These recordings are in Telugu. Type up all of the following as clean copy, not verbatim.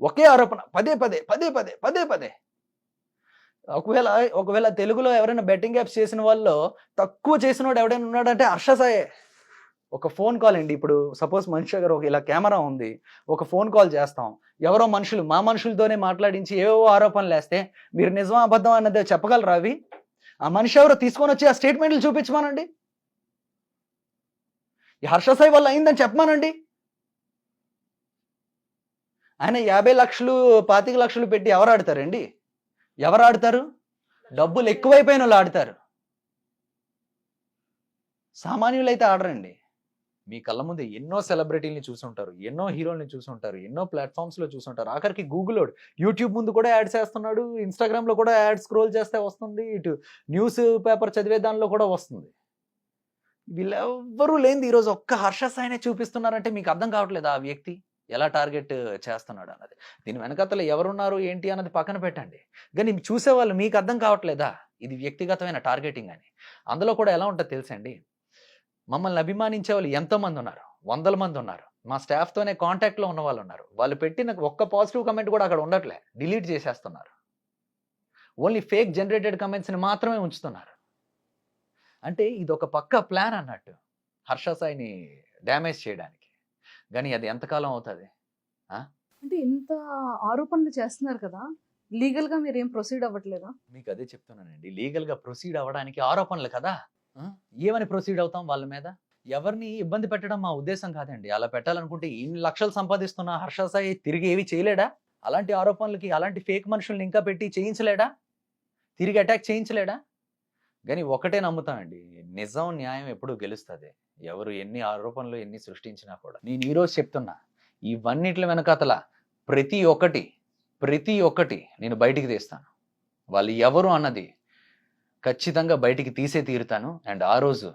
ఒకే ఆరోపణ పదే పదే, పదే పదే, పదే పదే. ఒకవేళ ఒకవేళ తెలుగులో ఎవరైనా బెట్టింగ్ యాప్స్ చేసిన వాళ్ళలో తక్కువ చేసినోడు ఎవడైనా ఉన్నాడంటే హర్ష సాయే. ఒక ఫోన్ కాల్ అండి. ఇప్పుడు సపోజ్ మనిషి దగ్గర ఒక ఇలా కెమెరా ఉంది. ఒక ఫోన్ కాల్ చేస్తాం. ఎవరో మనుషులు మా మనుషులతోనే మాట్లాడించి ఏవేవో ఆరోపణలేస్తే మీరు నిజమా? అబద్ధమా? అన్నది చెప్పగలరా అవి? ఆ మనిషి ఎవరో తీసుకొనొచ్చి ఆ స్టేట్‌మెంట్‌లు చూపించమనండి. ఈ హర్ష సాయి వల్ల అయిందని చెప్పమనండి. ఆయన 50,00,000, 25,00,000 పెట్టి ఎవరాడతారండి? ఎవరాడతారు? డబ్బులు ఎక్కువైపోయినోళ్ళు ఆడతారు. సామాన్యులైతే ఆడరండి. మీ కళ్ళ ముందే ఎన్నో సెలబ్రిటీలని చూసుంటారు. ఎన్నో హీరోలని చూసుంటారు. ఎన్నో ప్లాట్‌ఫార్మ్స్‌లో చూసుంటారు. ఆఖరికి గూగులోడు యూట్యూబ్ ముందు కూడా యాడ్స్ ఏస్తున్నాడు. ఇన్‌స్టాగ్రామ్‌లో కూడా యాడ్ స్క్రోల్ చేస్తే వస్తుంది. ఇటు న్యూస్ పేపర్ చదివే దానిలో కూడా వస్తుంది. వీళ్ళెవ్వరూ లేనిది ఈరోజు ఒక్క హర్ష సాయినే చూపిస్తున్నారంటే మీకు అర్థం కావట్లేదా ఆ వ్యక్తి ఎలా టార్గెట్ చేస్తున్నాడన్నది. దీని వెనకాతల ఎవరున్నారు ఏంటి అన్నది పక్కన పెట్టండి. గానీ చూసేవాళ్ళు మీకు అర్థం కావట్లేదా? ఇది వ్యక్తిగతమైన టార్గెటింగ్ అని. అందులో కూడా ఎలా ఉంటదో తెలుసా అండి? మమ్మల్ని అభిమానించేవాళ్ళు ఎంతోమందున్నారు. వందల మందున్నారు. మా స్టాఫ్‌తోనే కాంటాక్ట్‌లో ఉన్నవాళ్ళున్నారు. వాళ్ళు పెట్టిన ఒక్క పాజిటివ్ కామెంట్ కూడా అక్కడ ఉండట్లే. డిలీట్ చేసేస్తున్నారు. ఓన్లీ ఫేక్ జనరేటెడ్ కామెంట్స్‌ని మాత్రమే ఉంచుతున్నారు. అంటే ఇదొక పక్కా ప్లాన్ అన్నట్టు. హర్ష సాయిని డ్యామేజ్ చేయడానికి. గానీ అది ఎంతకాలం అవుతది? ఆ! అంటే ఇంత ఆరోపణలు చేస్తున్నారు కదా! లీగల్‌గా మీరేం ప్రొసీడ్ అవ్వట్లేదా? మీకదే చెప్తున్నానండి. లీగల్‌గా ప్రొసీడ్ అవ్వడానికి ఆరోపణలు కదా! ఆ! ఏమని ప్రొసీడ్ అవుతాం వాళ్ళ మీద? ఎవరిని ఇబ్బంది పెట్టడం మా ఉద్దేశ్యం కాదండి. అలా పెట్టాలనుకుంటే ఇన్ని లక్షలు సంపాదిస్తున్న హర్ష సాయి తిరిగి ఏవి చేయలేడా? అలాంటి ఆరోపణలకి అలాంటి ఫేక్ మనుషుల్ని ఇంకా పెట్టి చేయించలేడా? తిరిగి అటాక్ చేయించలేడా? గానీ ఒకటే నమ్ముతానండి. నిజం, న్యాయం ఎప్పుడూ గెలుస్తది. ఎవరు ఎన్ని ఆరోపణలు ఎన్ని సృష్టించినా కూడా. నేను ఈరోజు చెప్తున్నా. ఇవన్నిట్ల వెనకాతల ప్రతి ఒక్కటి, ప్రతి ఒక్కటి నేను బయటికి తీస్తాను. వాళ్ళు ఎవరు అన్నది ఖచ్చితంగా బయటికి తీసే తీరుతాను. అండ్ ఆ రోజు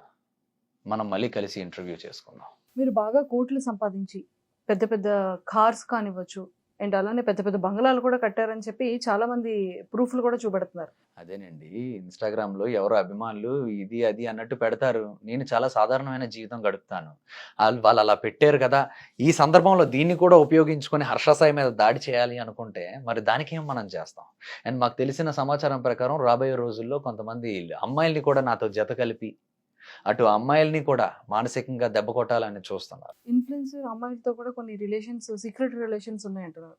మనం మళ్ళీ కలిసి ఇంటర్వ్యూ చేసుకుందాం. మీరు బాగా కోట్లు సంపాదించి, పెద్ద పెద్ద కార్స్ కానివ్వచ్చు, అండ్ అలానే పెద్ద పెద్ద బంగళాలు కూడా కట్టారని చెప్పి చాలామంది ప్రూఫ్‌లు కూడా చూపెడుతున్నారు. అదేనండి. ఇన్‌స్టాగ్రామ్‌లో ఎవరో అభిమానులు ఇది, అది అన్నట్టు పెడతారు. నేను చాలా సాధారణమైన జీవితం గడుపుతాను. వాళ్ళలా పెట్టారు కదా! ఈ సందర్భంలో దీన్ని కూడా ఉపయోగించుకొని హర్ష సాయి మీద దాడి చేయాలి అనుకుంటే, మరి దానికేం మనం చేస్తాం? అండ్ మాకు తెలిసిన సమాచారం ప్రకారం రాబోయే రోజుల్లో కొంతమంది అమ్మాయిల్ని కూడా నాతో జత కలిపి, అటు అమ్మాయిల్ని కూడా మానసికంగా దెబ్బ కొట్టాలని చూస్తున్నారు. ఇన్‌ఫ్లుయెన్సర్ అమ్మాయిలతో కూడా కొన్ని రిలేషన్స్, సీక్రెట్ రిలేషన్స్ ఉన్నాయంటున్నారు.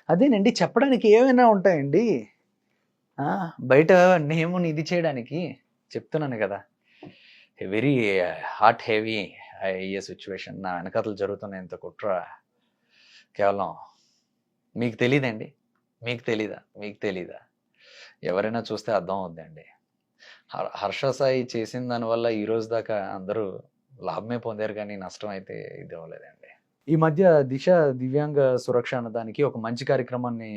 అదేనండి చెప్పడానికి ఏమైనా ఉంటాయండి. ఆ! బయట నేమ్‌ని ఇది చేయడానికి చెప్తున్నాను గదా! వెరీ హాట్ హెవీ అయ్యే సిట్యుయేషన్ నా వెనకాతల జరుగుతున్న ఇంత కుట్ర కేవలం మీకు తెలీదండి. మీకు తెలీదా? మీకు తెలీదా? ఎవరైనా చూస్తే అర్థం అవుద్దండి. హర్ష సాయి చేసిన దానివల్ల ఈ రోజు దాకా అందరూ లాభమే పొందారు గానీ నష్టం అయితే ఇది అవ్వలేదండి. ఈ మధ్య దిశ దివ్యాంగ సురక్ష అన్న దానికి ఒక మంచి కార్యక్రమాన్ని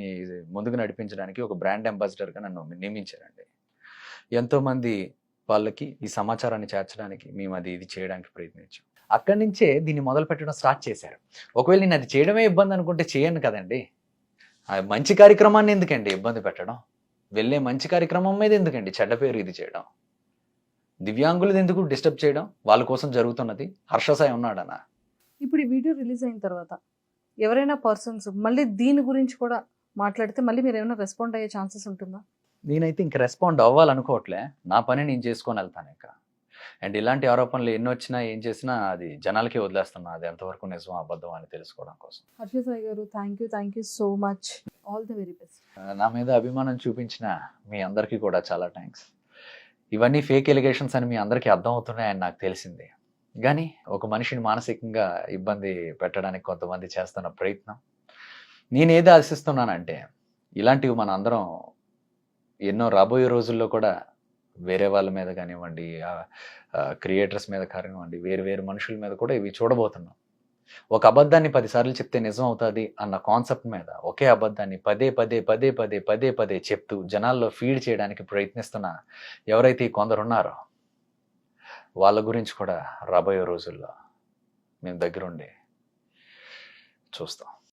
ముందుకు నడిపించడానికి ఒక బ్రాండ్ అంబాసిడర్‌గా నన్ను నియమించారండి. ఎంతోమంది వాళ్ళకి ఈ సమాచారాన్ని చేర్చడానికి మేము ఇది చేయడానికి ప్రయత్నించాం. అక్కడి నుంచే దీన్ని మొదలుపెట్టడం స్టార్ట్ చేశారు. ఒకవేళ నేను అది చేయడమే ఇబ్బంది అనుకుంటే చేయను కదండీ! ఆ మంచి కార్యక్రమాన్ని ఎందుకండి ఇబ్బంది పెట్టడం? వెళ్ళే మంచి కార్యక్రమం మీద ఎందుకండి చెడ్డ పేరు ఇది చేయడం? దివ్యాంగులది ఎందుకు డిస్టర్బ్ చేయడం? వాళ్ళ కోసం జరుగుతున్నది. హర్ష సాయి ఉన్నాడనా? ఇప్పుడు ఈ వీడియో రిలీజ్ అయిన తర్వాత ఎవరైనా పర్సన్స్ మళ్ళీ దీని గురించి కూడా మాట్లాడితే మళ్ళీ మీరేమైనా రెస్పాండ్ అయ్యే ఛాన్సెస్ ఉంటుందా? నేనైతే ఇంక రెస్పాండ్ అవ్వాలనుకోవట్లే. నా పని నేను చేసుకొనెళ్తానింక. అండ్ ఇలాంటి ఆరోపణలు ఎన్నొచ్చినా, ఏం చేసినా అది జనాలకే వదిలేస్తున్నా. అది ఎంతవరకు నిజమో, అబద్ధమో అని తెలుసుకోవడం కోసం. హర్ష సాయి గారు thank you so much. All the very best. నా మీద అభిమానం చూపించిన మీ అందరికీ కూడా చాలా థాంక్స్. ఇవన్నీ ఫేక్ ఎలిగేషన్స్ అని మీ అందరికీ అర్థమవుతున్నాయని నాకు తెలిసింది. గానీ, ఒక మనిషిని మానసికంగా ఇబ్బంది పెట్టడానికి కొంతమంది చేస్తున్న ప్రయత్నం, నేనేది ఆశిస్తున్నానంటే, ఇలాంటివి మనందరం ఎన్నో రాబోయే రోజుల్లో కూడా వేరే వాళ్ళ మీద గానివ్వండి, క్రియేటర్స్ మీద కానివ్వండి, వేరు వేరు మనుషుల మీద కూడా ఇవి చూడబోతున్నాం. ఒక అబద్ధాన్ని 10 సార్లు చెప్తే నిజం అవుతది అన్న కాన్సెప్ట్ మీద ఒకే అబద్ధాన్ని పదే, పదే, పదే, పదే, పదే, పదే చెప్తూ జనాల్లో ఫీడ్ చేయడానికి ప్రయత్నిస్తున్న ఎవరైతే ఈ కొందరున్నారో, వాళ్ళ గురించి కూడా రాబోయే రోజుల్లో మేము దగ్గరుండి చూస్తాం.